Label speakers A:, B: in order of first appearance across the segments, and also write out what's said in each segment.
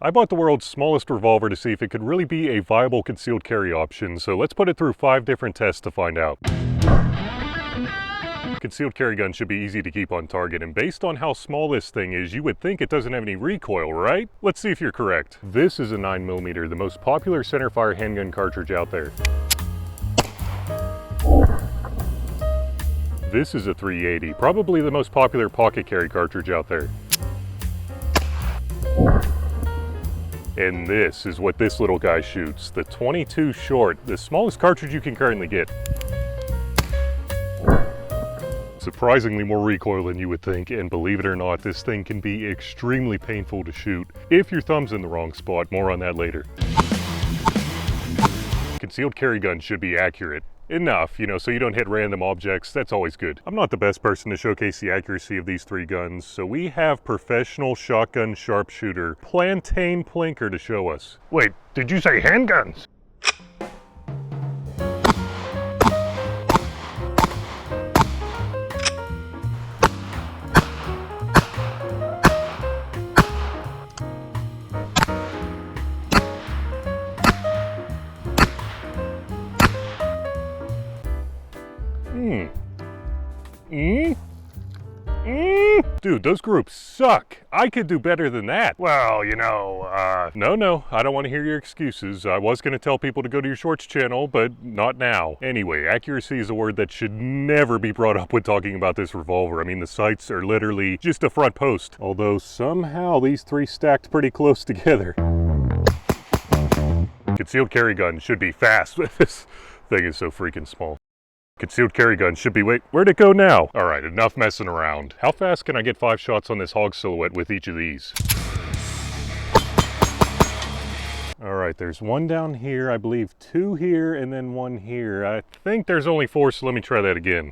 A: I bought the world's smallest revolver to see if it could really be a viable concealed carry option, so let's put it through 5 different tests to find out. Concealed carry gun should be easy to keep on target, and based on how small this thing is, you would think it doesn't have any recoil, right? Let's see if you're correct. This is a 9mm, the most popular centerfire handgun cartridge out there. This is a 380, probably the most popular pocket carry cartridge out there. And this is what this little guy shoots, the 22 short, the smallest cartridge you can currently get. Surprisingly more recoil than you would think, and believe it or not, this thing can be extremely painful to shoot if your thumb's in the wrong spot. More on that later. Concealed carry gun should be accurate. Enough, so you don't hit random objects. That's always good. I'm not the best person to showcase the accuracy of these 3 guns, so we have professional shotgun sharpshooter Plantain Plinker to show us. Wait, did you say handguns? Dude, those groups suck. I could do better than that. Well, no, I don't want to hear your excuses. I was going to tell people to go to your shorts channel, but not now. Anyway, accuracy is a word that should never be brought up when talking about this revolver. I mean, the sights are literally just a front post. Although somehow these 3 stacked pretty close together. Concealed carry gun should be fast, but this thing is so freaking small. Concealed carry gun should be, wait, where'd it go now? All right, enough messing around. How fast can I get 5 shots on this hog silhouette with each of these? All right, there's 1 down here, I believe 2 here, and then 1 here. I think there's only 4, so let me try that again.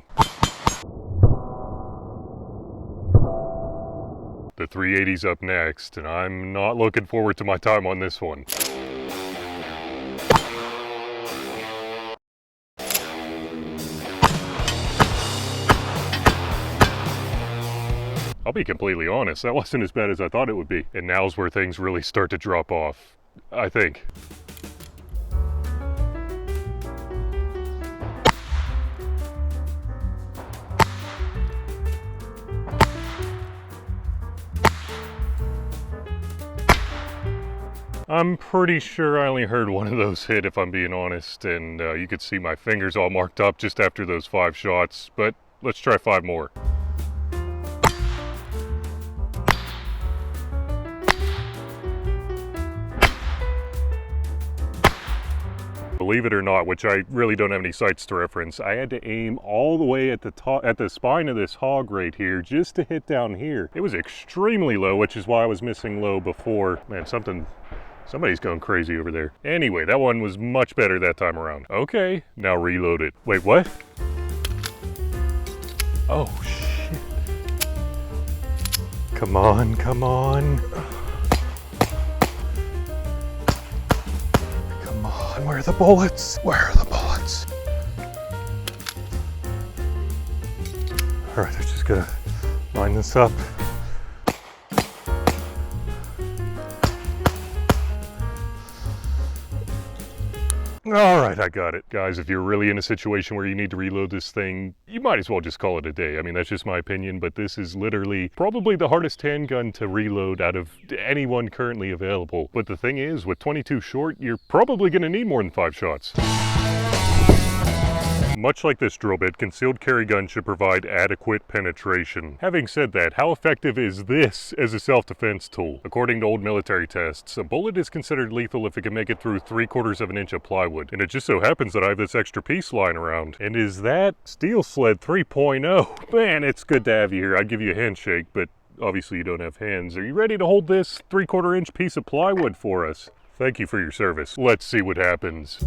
A: The 380's up next, and I'm not looking forward to my time on this one. I'll be completely honest, that wasn't as bad as I thought it would be. And now's where things really start to drop off, I think. I'm pretty sure I only heard 1 of those hit, if I'm being honest, and you could see my fingers all marked up just after those 5 shots, but let's try 5 more. Believe it or not, which I really don't have any sights to reference, I had to aim all the way at the top, at the spine of this hog right here, just to hit down here. It was extremely low, which is why I was missing low before. Man, somebody's going crazy over there. Anyway, that one was much better that time around. Okay, now reload it. Wait, what? Oh, shit. Come on, come on. Where are the bullets? Where are the bullets? All right, I'm just gonna line this up. All right, I got it. Guys, if you're really in a situation where you need to reload this thing, you might as well just call it a day. I mean, that's just my opinion, but this is literally probably the hardest handgun to reload out of anyone currently available. But the thing is, with 22 short, you're probably gonna need more than 5 shots. Much like this drill bit, concealed carry gun should provide adequate penetration. Having said that, how effective is this as a self-defense tool? According to old military tests, a bullet is considered lethal if it can make it through 3/4 of an inch of plywood. And it just so happens that I have this extra piece lying around. And is that Steel Sled 3.0? Man, it's good to have you here. I'd give you a handshake, but obviously you don't have hands. Are you ready to hold this 3/4 inch piece of plywood for us? Thank you for your service. Let's see what happens.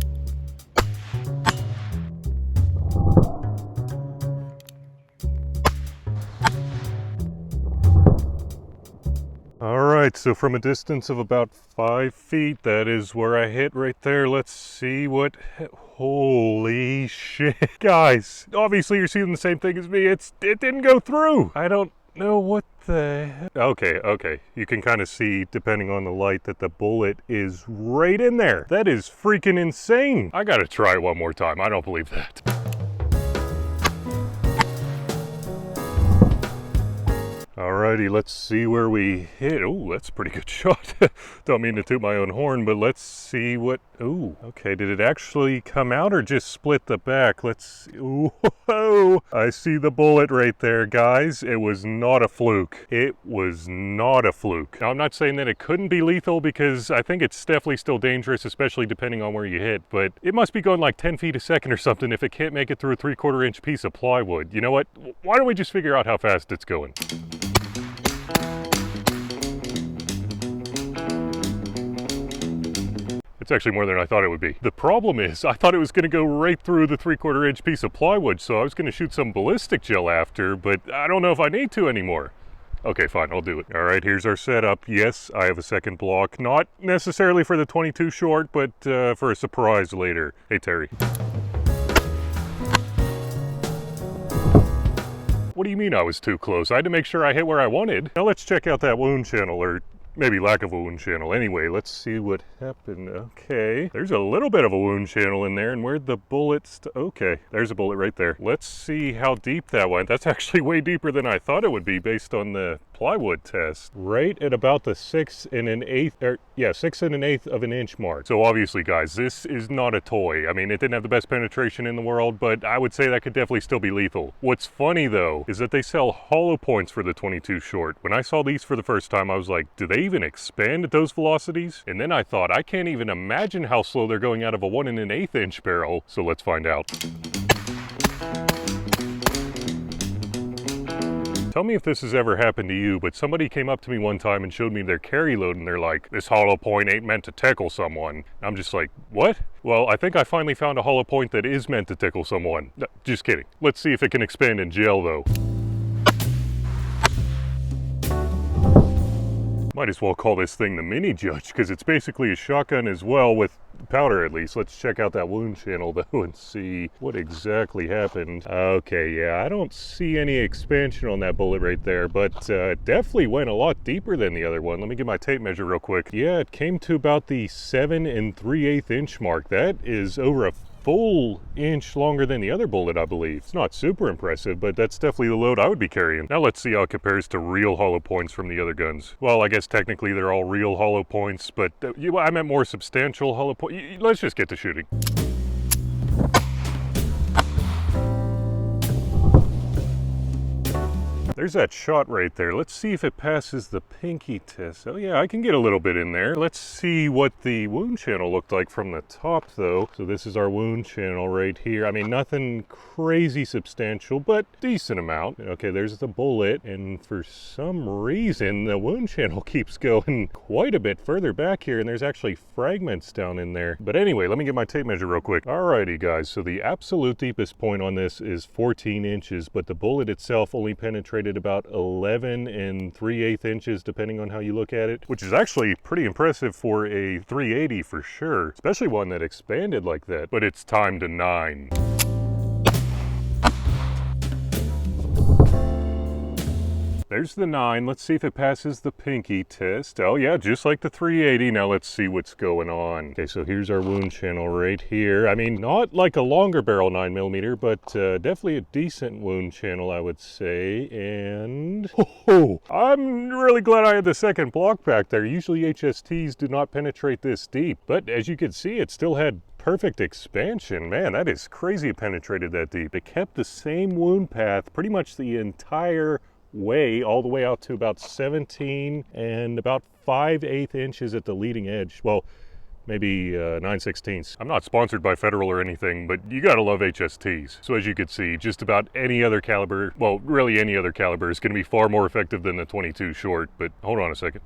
A: Alright, so from a distance of about 5 feet, that is where I hit right there. Let's see what... Holy shit. Guys, obviously you're seeing the same thing as me. It didn't go through. I don't know what the heck. Okay. You can kind of see, depending on the light, that the bullet is right in there. That is freaking insane. I gotta try it one more time. I don't believe that. Alrighty, let's see where we hit. Oh, that's a pretty good shot. Don't mean to toot my own horn, but let's see what... Ooh, okay, did it actually come out or just split the back? Let's see. Ooh, I see the bullet right there, guys. It was not a fluke. It was not a fluke. Now, I'm not saying that it couldn't be lethal because I think it's definitely still dangerous, especially depending on where you hit, but it must be going like 10 feet a second or something if it can't make it through a 3/4 inch piece of plywood. You know what? Why don't we just figure out how fast it's going? It's actually more than I thought it would be. The problem is, I thought it was going to go right through the 3/4 inch piece of plywood, so I was going to shoot some ballistic gel after, but I don't know if I need to anymore. Okay, fine, I'll do it. All right, here's our setup. Yes, I have a second block. Not necessarily for the 22 short, but for a surprise later. Hey, Terry. What do you mean I was too close? I had to make sure I hit where I wanted. Now let's check out that wound channel, or maybe lack of a wound channel. Anyway, let's see what happened. Okay, there's a little bit of a wound channel in there, and where'd the bullet okay, there's a bullet right there. Let's see how deep that went. That's actually way deeper than I thought it would be based on the plywood test. Right at about the 6 1/8 of an inch mark. So obviously, guys, this is not a toy. I mean, it didn't have the best penetration in the world, but I would say that could definitely still be lethal. What's funny though, is that they sell hollow points for the 22 short. When I saw these for the first time, I was like, do they even expand at those velocities? And then I thought, I can't even imagine how slow they're going out of a 1 1/8 inch barrel. So let's find out. Tell me if this has ever happened to you, but somebody came up to me one time and showed me their carry load, and they're like, this hollow point ain't meant to tickle someone. I'm just like, what? Well, I think I finally found a hollow point that is meant to tickle someone. No, just kidding. Let's see if it can expand in gel, though. Might as well call this thing the Mini Judge, because it's basically a shotgun as well, with powder at least. Let's check out that wound channel though and see what exactly happened. Okay, yeah, I don't see any expansion on that bullet right there, but it definitely went a lot deeper than the other one. Let me get my tape measure real quick. Yeah, it came to about the 7 3/8 inch mark. That is over a full inch longer than the other bullet, I believe. It's not super impressive, but that's definitely the load I would be carrying. Now let's see how it compares to real hollow points from the other guns. Well, I guess technically they're all real hollow points, but I meant more substantial hollow points. Let's just get to shooting. There's that shot right there. Let's see if it passes the pinky test. Oh yeah, I can get a little bit in there. Let's see what the wound channel looked like from the top though. So this is our wound channel right here. I mean, nothing crazy substantial, but decent amount. Okay, there's the bullet, and for some reason the wound channel keeps going quite a bit further back here, and there's actually fragments down in there. But anyway, let me get my tape measure real quick. Alrighty guys, so the absolute deepest point on this is 14 inches, but the bullet itself only penetrated about 11 3/8 inches, depending on how you look at it, which is actually pretty impressive for a 380 for sure, especially one that expanded like that. But it's time to 9. There's the 9. Let's see if it passes the pinky test. Oh yeah, just like the 380. Now let's see what's going on. Okay, so here's our wound channel right here. I mean, not like a longer barrel 9mm, but definitely a decent wound channel, I would say. And I'm really glad I had the second block back there. Usually HSTs do not penetrate this deep, but as you can see, it still had perfect expansion. Man, that is crazy it penetrated that deep. It kept the same wound path pretty much the entire way, all the way out to about 17 and about 5/8 inches at the leading edge. Well, maybe 9/16. I'm not sponsored by Federal or anything, but you gotta love HSTs. So as you can see, just about any other caliber, well, really any other caliber is gonna be far more effective than the 22 short, but hold on a second.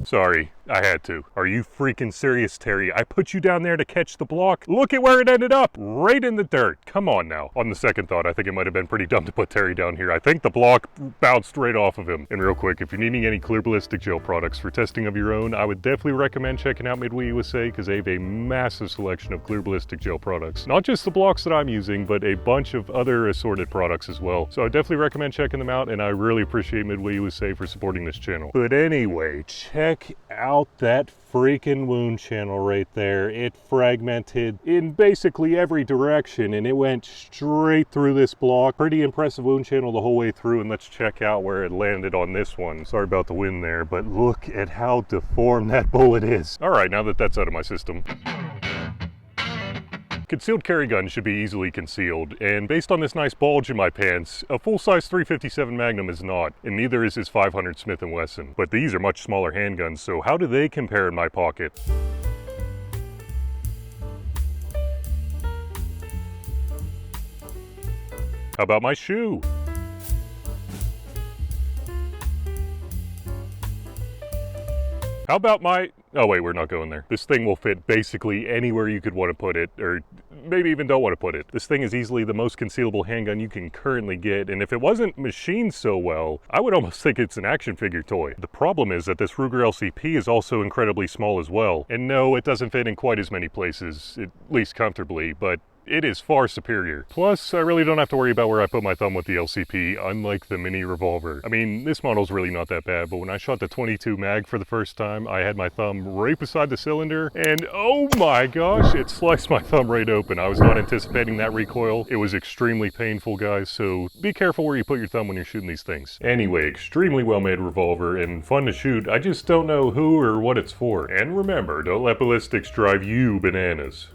A: Sorry, I had to. Are you freaking serious, Terry? I put you down there to catch the block. Look at where it ended up. Right in the dirt. Come on now. On the second thought, I think it might have been pretty dumb to put Terry down here. I think the block bounced right off of him. And real quick, if you're needing any clear ballistic gel products for testing of your own, I would definitely recommend checking out Midway USA because they have a massive selection of clear ballistic gel products. Not just the blocks that I'm using, but a bunch of other assorted products as well. So I definitely recommend checking them out, and I really appreciate Midway USA for supporting this channel. But anyway, check out that freaking wound channel right there. It fragmented in basically every direction and it went straight through this block. Pretty impressive wound channel the whole way through, and let's check out where it landed on this one. Sorry about the wind there, but look at how deformed that bullet is. All right, now that that's out of my system. Concealed carry guns should be easily concealed, and based on this nice bulge in my pants, a full-size 357 Magnum is not, and neither is his 500 Smith & Wesson. But these are much smaller handguns, so how do they compare in my pocket? How about my shoe? How about my... Oh wait, we're not going there. This thing will fit basically anywhere you could want to put it, or maybe even don't want to put it. This thing is easily the most concealable handgun you can currently get, and if it wasn't machined so well, I would almost think it's an action figure toy. The problem is that this Ruger LCP is also incredibly small as well. And no, it doesn't fit in quite as many places, at least comfortably, but it is far superior. Plus, I really don't have to worry about where I put my thumb with the LCP, unlike the mini revolver. I mean, this model's really not that bad, but when I shot the 22 mag for the first time, I had my thumb right beside the cylinder, and oh my gosh, it sliced my thumb right open. I was not anticipating that recoil. It was extremely painful, guys, so be careful where you put your thumb when you're shooting these things. Anyway, extremely well-made revolver and fun to shoot. I just don't know who or what it's for. And remember, don't let ballistics drive you bananas.